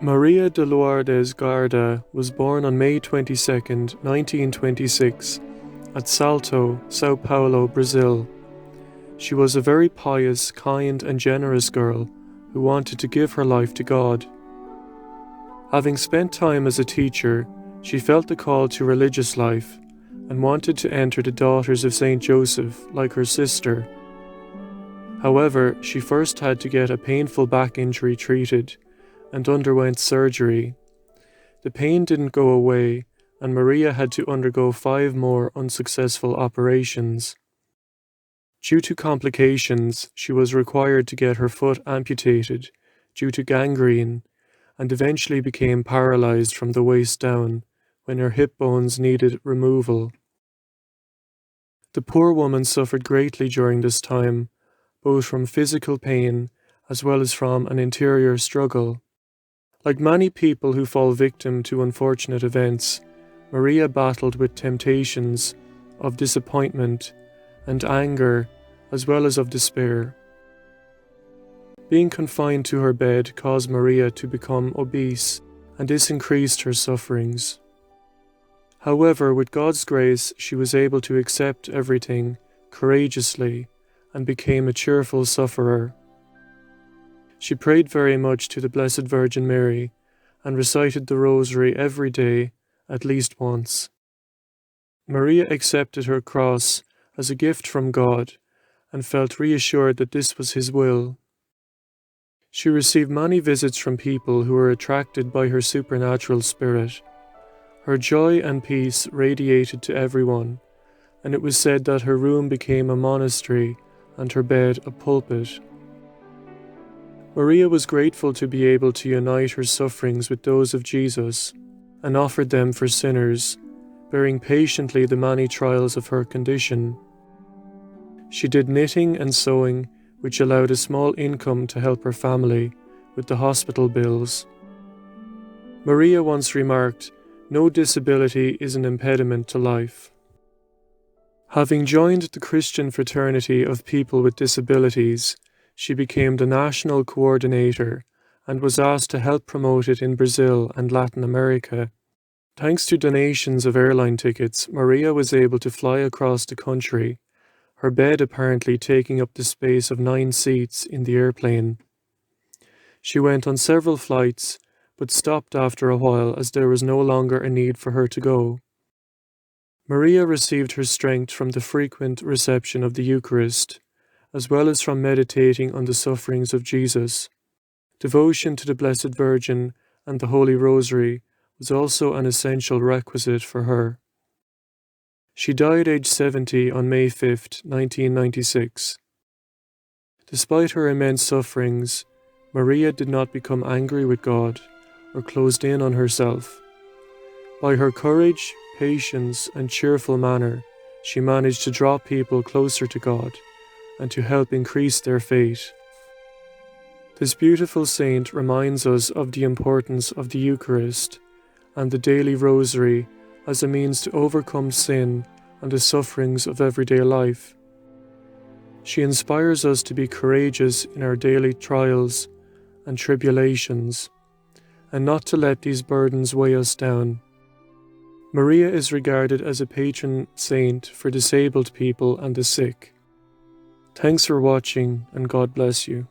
Maria de Lourdes Guarda was born on May 22, 1926, at Salto, São Paulo, Brazil. She was a very pious, kind and generous girl who wanted to give her life to God. Having spent time as a teacher, she felt the call to religious life and wanted to enter the Daughters of Saint Joseph like her sister. However, she first had to get a painful back injury treated and underwent surgery. The pain didn't go away, and Maria had to undergo 5 more unsuccessful operations. Due to complications, she was required to get her foot amputated due to gangrene, and eventually became paralyzed from the waist down when her hip bones needed removal. The poor woman suffered greatly during this time, both from physical pain as well as from an interior struggle. Like many people who fall victim to unfortunate events, Maria battled with temptations of disappointment and anger as well as of despair. Being confined to her bed caused Maria to become obese, and this increased her sufferings. However, with God's grace, she was able to accept everything courageously and became a cheerful sufferer. She prayed very much to the Blessed Virgin Mary and recited the Rosary every day, at least once. Maria accepted her cross as a gift from God and felt reassured that this was His will. She received many visits from people who were attracted by her supernatural spirit. Her joy and peace radiated to everyone, and it was said that her room became a monastery and her bed a pulpit. Maria was grateful to be able to unite her sufferings with those of Jesus and offered them for sinners, bearing patiently the many trials of her condition. She did knitting and sewing, which allowed a small income to help her family with the hospital bills. Maria once remarked, "No disability is an impediment to life." Having joined the Christian Fraternity of People with Disabilities, she became the national coordinator and was asked to help promote it in Brazil and Latin America. Thanks to donations of airline tickets, Maria was able to fly across the country, her bed apparently taking up the space of 9 seats in the airplane. She went on several flights, but stopped after a while as there was no longer a need for her to go. Maria received her strength from the frequent reception of the Eucharist, as well as from meditating on the sufferings of Jesus. Devotion to the Blessed Virgin and the Holy Rosary was also an essential requisite for her. She died aged 70 on May 5, 1996. Despite her immense sufferings, Maria did not become angry with God or closed in on herself. By her courage, patience, and cheerful manner, she managed to draw people closer to God and to help increase their faith. This beautiful saint reminds us of the importance of the Eucharist and the daily Rosary as a means to overcome sin and the sufferings of everyday life. She inspires us to be courageous in our daily trials and tribulations, and not to let these burdens weigh us down. Maria is regarded as a patron saint for disabled people and the sick. Thanks for watching, and God bless you.